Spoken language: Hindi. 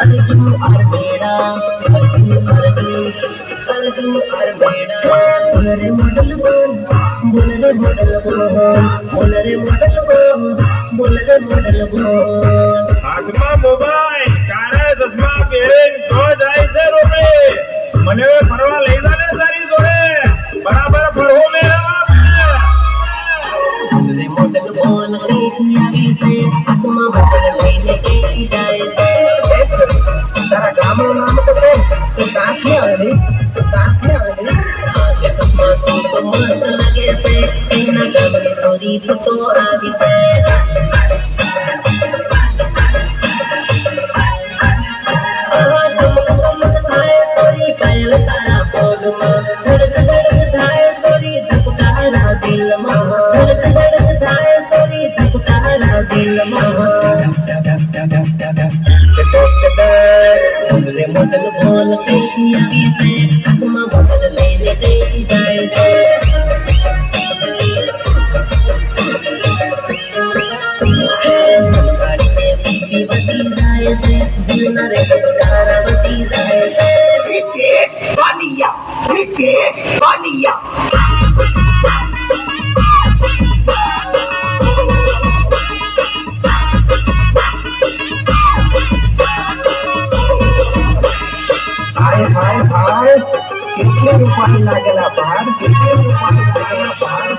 अर्जुन और मेरा अर्जुन और मेरा बोल रे मॉडल बोल बोल रे मॉडल बोल बोल रे मॉडल बोल बोल रे मॉडल बोल હાથમાં મોબાઈલ કારે ચશ્મા પહેરીને તો જાય છે રોડે મને ફરવા લઈ જા ને તારી જોડે બરાબર ફરવો મેળવા रे मॉडल बोल रे आगे से आत्मा बदल लेने के जाए से तारा गाँव नाम तो काफी आगे सपना तो मस्त लगे से ना गबल सोरी तो आगे से तारा बोल धड़क धाए सोरी धपकारा दिल धड़क धाए सोरी धपकारा दिल रे मॉडल बोल के आगे से आत्मा बदल लेने के जाए से गाड़ी में बीपी बदल जाए से जीना रे धपकारा बदल जाए से British Vania. हाय कितने रुपये लागेला बाहर कितने रुपये लागेला बाहर